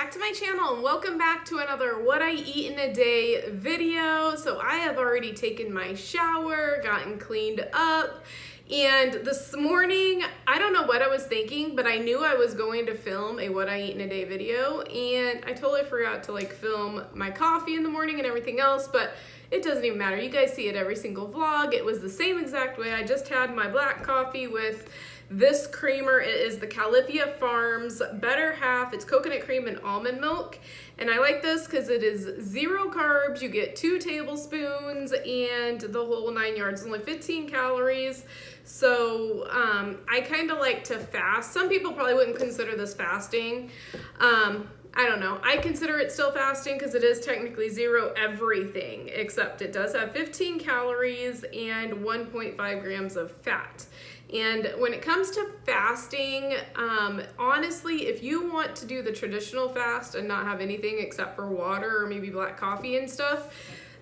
back to my channel and welcome back to another what I eat in a day video. So I have already taken my shower, gotten cleaned up, and this morning, I don't know what I was thinking, but I knew I was going to film a what I eat in a day video, and I totally forgot to film my coffee in the morning and everything else, but it doesn't even matter. You guys see it every single vlog. It was the same exact way. I just had my black coffee with this creamer. It is the Califia Farms Better Half. It's coconut cream and almond milk. And I like this because it is 0 carbs. You get 2 tablespoons and the whole 9 yards. It's only 15 calories. So I kind of like to fast. Some people probably wouldn't consider this fasting. I don't know. I consider it still fasting because it is technically 0 everything, except it does have 15 calories and 1.5 grams of fat. And when it comes to fasting, honestly, if you want to do the traditional fast and not have anything except for water or maybe black coffee and stuff,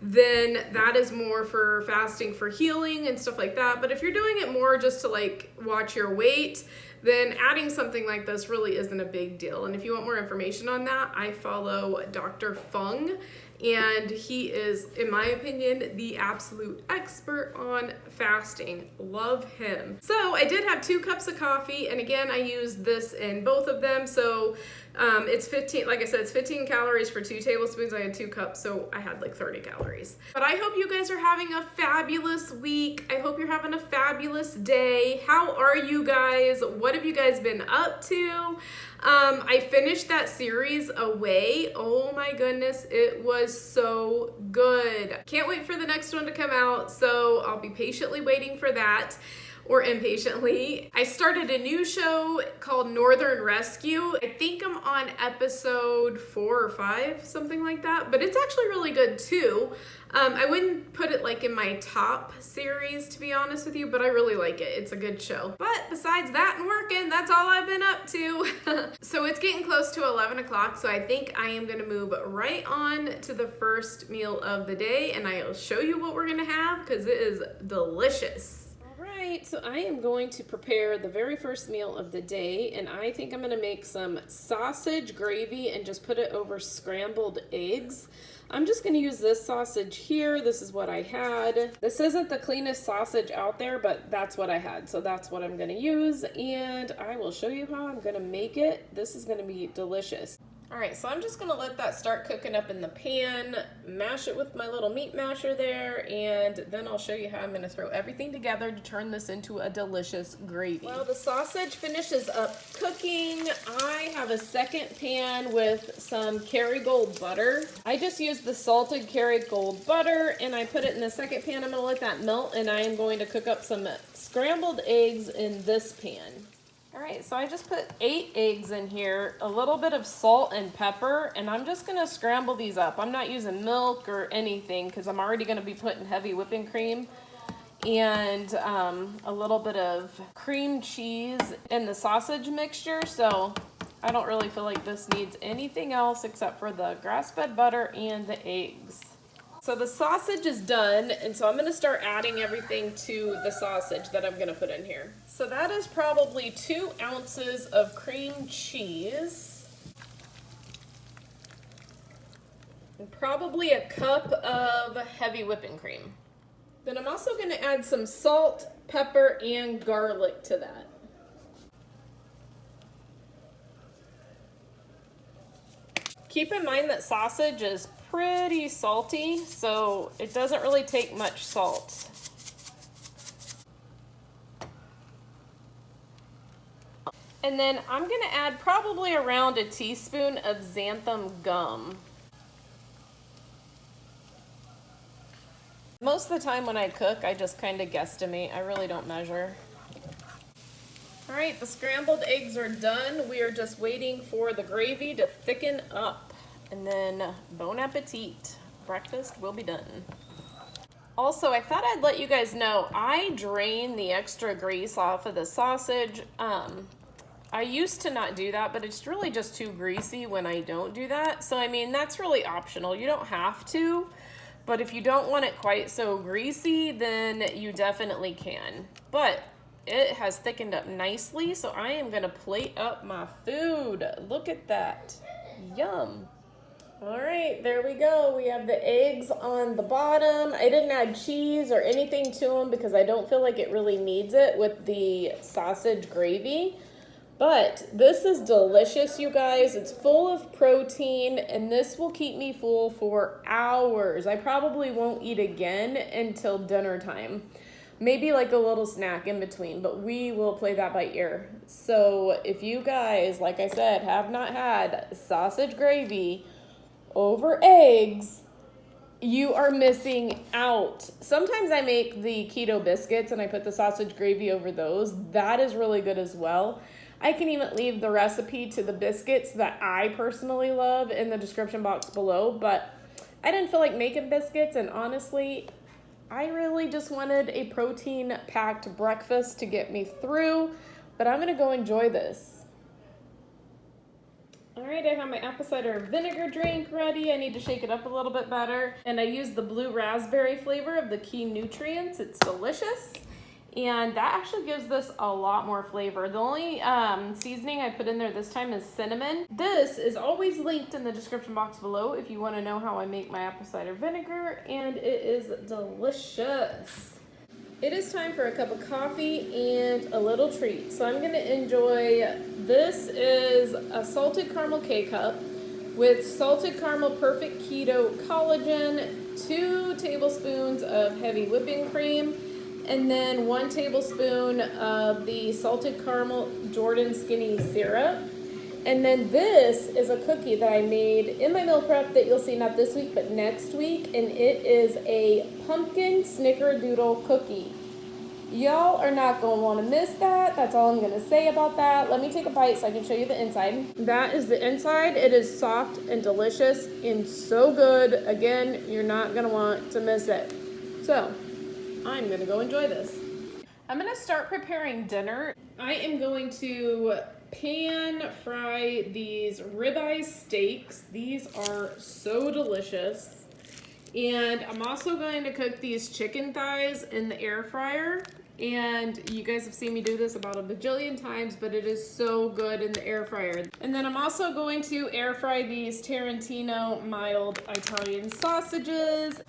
then that is more for fasting for healing and stuff like that. But if you're doing it more just to watch your weight, then adding something like this really isn't a big deal. And if you want more information on that, I follow Dr. Fung, and he is, in my opinion, the absolute expert on fasting. Love him. So I did have 2 cups of coffee, and again, I used this in both of them. So it's 15, like I said, it's 15 calories for 2 tablespoons. I had 2 cups, so I had 30 calories. But I hope you guys are having a fabulous week. I hope you're having a fabulous day. How are you guys? What have you guys been up to? I finished that series Away. Oh my goodness, it was so good. Can't wait for the next one to come out, so I'll be patiently waiting for that. Or impatiently. I started a new show called Northern Rescue. I think I'm on episode 4 or 5, something like that, but it's actually really good too. I wouldn't put it in my top series, to be honest with you, but I really like it. It's a good show. But besides that and working, that's all I've been up to. So it's getting close to 11 o'clock, so I think I am gonna move right on to the first meal of the day, and I'll show you what we're gonna have because it is delicious. Alright, so I am going to prepare the very first meal of the day, and I think I'm going to make some sausage gravy and just put it over scrambled eggs. I'm just going to use this sausage here. This is what I had. This isn't the cleanest sausage out there, but that's what I had, so that's what I'm going to use, and I will show you how I'm going to make it. This is going to be delicious. Alright, so I'm just going to let that start cooking up in the pan, mash it with my little meat masher there, and then I'll show you how I'm going to throw everything together to turn this into a delicious gravy. While the sausage finishes up cooking, I have a second pan with some Kerrygold butter. I just used the salted Kerrygold butter, and I put it in the second pan. I'm going to let that melt, and I am going to cook up some scrambled eggs in this pan. Alright, so I just put 8 eggs in here, a little bit of salt and pepper, and I'm just going to scramble these up. I'm not using milk or anything because I'm already going to be putting heavy whipping cream and a little bit of cream cheese in the sausage mixture, so I don't really feel like this needs anything else except for the grass-fed butter and the eggs. So the sausage is done, and so I'm going to start adding everything to the sausage that I'm going to put in here. So that is probably 2 ounces of cream cheese, and probably a cup of heavy whipping cream. Then I'm also going to add some salt, pepper, and garlic to that. Keep in mind that sausage is pretty salty, so it doesn't really take much salt. And then I'm going to add probably around a teaspoon of xanthan gum. Most of the time when I cook, I just kind of guesstimate. I really don't measure. Alright, the scrambled eggs are done. We are just waiting for the gravy to thicken up. And then, bon appetit. Breakfast will be done. Also, I thought I'd let you guys know, I drain the extra grease off of the sausage. I used to not do that, but it's really just too greasy when I don't do that. So, I mean, that's really optional. You don't have to, but if you don't want it quite so greasy, then you definitely can. But it has thickened up nicely, so I am gonna plate up my food. Look at that. Yum. All right, there we go. We have the eggs on the bottom. I didn't add cheese or anything to them because I don't feel like it really needs it with the sausage gravy. But this is delicious, you guys. It's full of protein, and this will keep me full for hours. I probably won't eat again until dinner time. Maybe like a little snack in between, but we will play that by ear. So if you guys, like I said, have not had sausage gravy over eggs, you are missing out. Sometimes I make the keto biscuits and I put the sausage gravy over those. That is really good as well. I can even leave the recipe to the biscuits that I personally love in the description box below, but I didn't feel like making biscuits, and honestly, I really just wanted a protein-packed breakfast to get me through, but I'm gonna go enjoy this. All right, I have my apple cider vinegar drink ready. I need to shake it up a little bit better, and I use the blue raspberry flavor of the Key Nutrients. It's delicious. And that actually gives this a lot more flavor. The only seasoning I put in there this time is cinnamon. This is always linked in the description box below if you want to know how I make my apple cider vinegar, and it is delicious. It is time for a cup of coffee and a little treat. So I'm going to enjoy, this is a salted caramel K-Cup with salted caramel perfect keto collagen, 2 tablespoons of heavy whipping cream, and then 1 tablespoon of the salted caramel Jordan Skinny syrup. And then this is a cookie that I made in my meal prep that you'll see not this week, but next week. And it is a pumpkin snickerdoodle cookie. Y'all are not going to want to miss that. That's all I'm going to say about that. Let me take a bite so I can show you the inside. That is the inside. It is soft and delicious and so good. Again, you're not going to want to miss it. So I'm gonna go enjoy this. I'm gonna start preparing dinner. I am going to pan fry these ribeye steaks. These are so delicious. And I'm also going to cook these chicken thighs in the air fryer. And you guys have seen me do this about a bajillion times, but it is so good in the air fryer. And then I'm also going to air fry these Tarantino mild Italian sausages.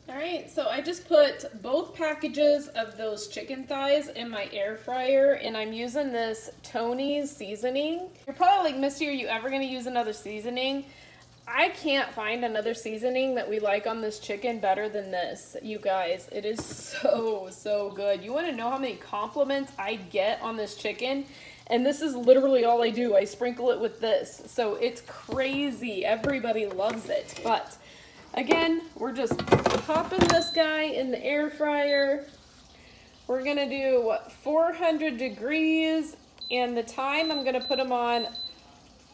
All right, so I just put both packages of those chicken thighs in my air fryer, and I'm using this Tony's seasoning. You're probably like, Misty, are you ever gonna use another seasoning? I can't find another seasoning that we like on this chicken better than this, you guys. It is so good. You wanna know how many compliments I get on this chicken? And this is literally all I do. I sprinkle it with this. So it's crazy. Everybody loves it, but again, we're just popping this guy in the air fryer. We're gonna do 400 degrees, and the time I'm gonna put them on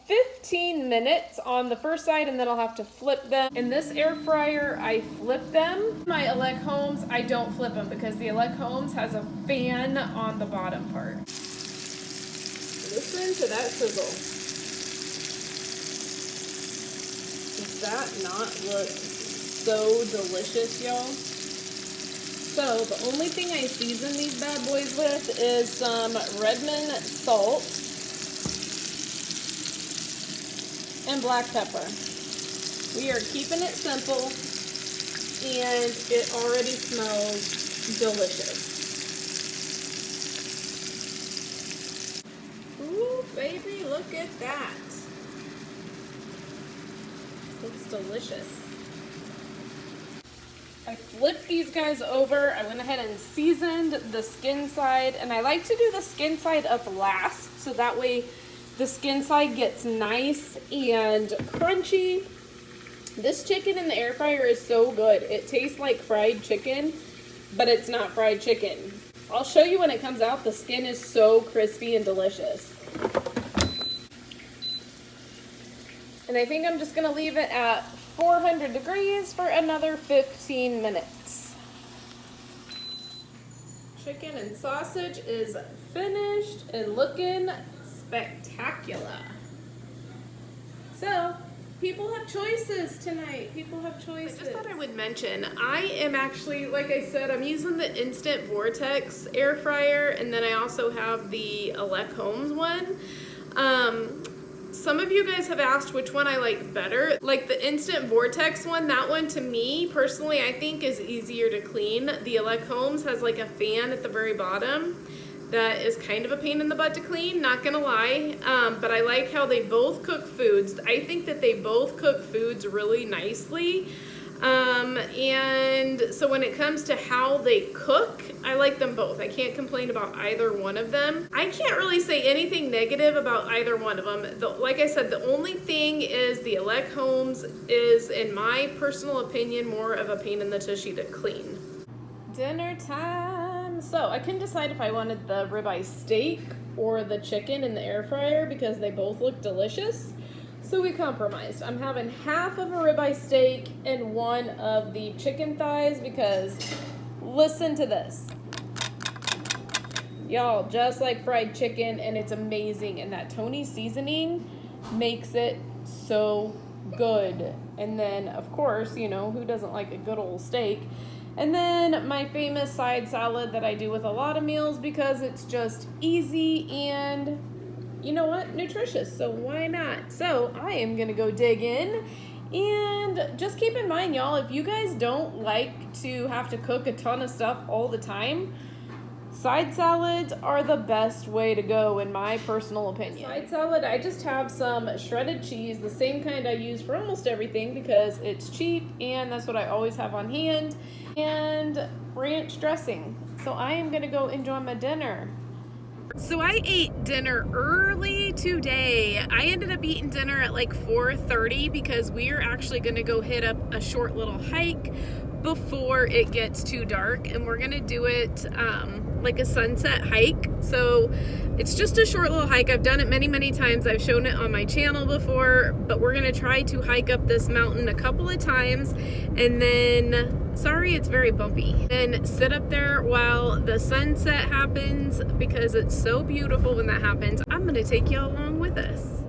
15 minutes on the first side, and then I'll have to flip them. In this air fryer, I flip them. My Elect Homes, I don't flip them because the Elect Homes has a fan on the bottom part. Listen to that sizzle. Does that not look so delicious, y'all? So the only thing I season these bad boys with is some Redmond salt and black pepper. We are keeping it simple, and it already smells delicious. Ooh, baby, look at that. Looks delicious. I flipped these guys over. I went ahead and seasoned the skin side, and I like to do the skin side up last, so that way the skin side gets nice and crunchy. This chicken in the air fryer is so good. It tastes like fried chicken, but it's not fried chicken. I'll show you when it comes out. The skin is so crispy and delicious. And I think I'm just gonna leave it at 400 degrees for another 15 minutes. Chicken and sausage is finished and looking spectacular. So, people have choices tonight. People have choices. I just thought I would mention, I am actually, like I said, I'm using the Instant Vortex air fryer, and then I also have the Elect Homes one. some of you guys have asked which one I like better. Like the Instant Vortex one, that one to me, personally, I think is easier to clean. The Elect Homes has like a fan at the very bottom that is kind of a pain in the butt to clean, not gonna lie. But I like how they both cook foods. I think that they both cook foods really nicely. And so when it comes to how they cook, I like them both. I can't complain about either one of them. I can't really say anything negative about either one of them. Like I said, the only thing is the Elect Homes is, in my personal opinion, more of a pain in the tushy to clean. Dinner time. So I couldn't decide if I wanted the ribeye steak or the chicken in the air fryer because they both look delicious. So we compromised. I'm having half of a ribeye steak and one of the chicken thighs because listen to this. Y'all, just like fried chicken, and it's amazing. And that Tony seasoning makes it so good. And then, of course, you know, who doesn't like a good old steak? And then my famous side salad that I do with a lot of meals because it's just easy and, you know what, nutritious, so why not? So I am gonna go dig in, and just keep in mind, y'all, if you guys don't like to have to cook a ton of stuff all the time, side salads are the best way to go in my personal opinion. Side salad, I just have some shredded cheese, the same kind I use for almost everything because it's cheap and that's what I always have on hand, and ranch dressing. So I am gonna go enjoy my dinner. So I ate dinner early today. I ended up eating dinner at like 4:30 because we are actually gonna go hit up a short little hike before it gets too dark, and we're gonna do it like a sunset hike. So it's just a short little hike. I've done it many times. I've shown it on my channel before, but we're gonna try to hike up this mountain a couple of times, and then, sorry, it's very bumpy, and sit up there while the sunset happens because it's so beautiful when that happens. I'm gonna take y'all along with us.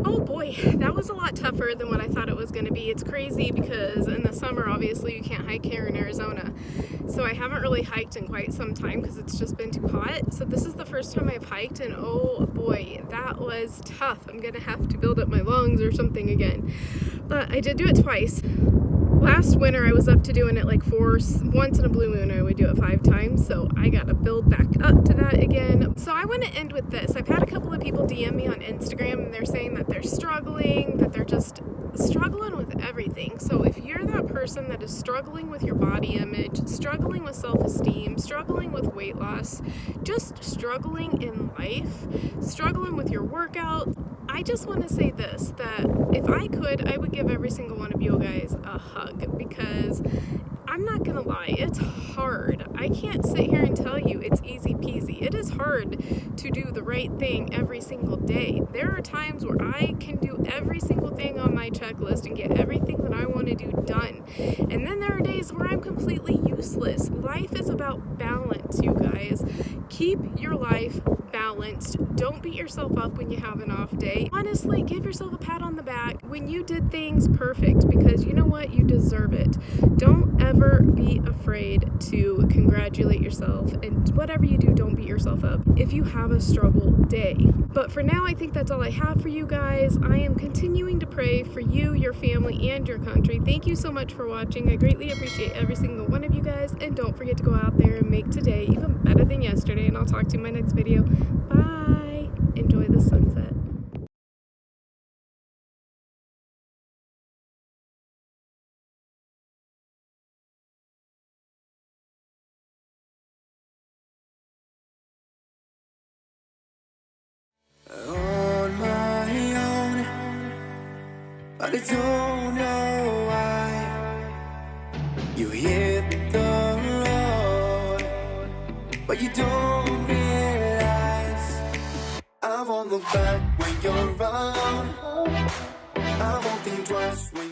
Oh boy, that was a lot tougher than what I thought it was going to be. It's crazy because in the summer, obviously, you can't hike here in Arizona. So I haven't really hiked in quite some time because it's just been too hot. So this is the first time I've hiked, and oh boy, that was tough. I'm going to have to build up my lungs or something again. But I did do it twice. Last winter, I was up to doing it like once in a blue moon. I would do it 5 times, so I got to build back up to that again. So I want to end with this. I've had a couple of people DM me on Instagram, and they're saying that they're struggling, that they're just struggling with everything. So if you're that person that is struggling with your body image, struggling with self-esteem, struggling with weight loss, just struggling in life, struggling with your workout, I just want to say this, that if I could, I would give every single one of you guys a hug, because I'm not gonna lie, it's hard. I can't sit here and tell you it's easy peasy. It is hard to do the right thing every single day. There are times where I can do every single thing on my checklist and get everything that I want to do done. And then there are days where I'm completely useless. Life is about balance, you guys. Keep your life balanced. Don't beat yourself up when you have an off day. Honestly, give yourself a pat on the back when you did things perfect, because you know what? You deserve it. Don't ever be afraid to congratulate yourself, and whatever you do, don't beat yourself up if you have a struggle day. But for now, I think that's all I have for you guys. I am continuing to pray for you, your family, and your country. Thank you so much for watching. I greatly appreciate every single one of you guys, and don't forget to go out there and make today even better than yesterday, and I'll talk to you in my next video. Bye! Enjoy the sunset. On my own, but I don't know why. You hit the road, but you don't realize I won't look back when you're around. I won't think twice when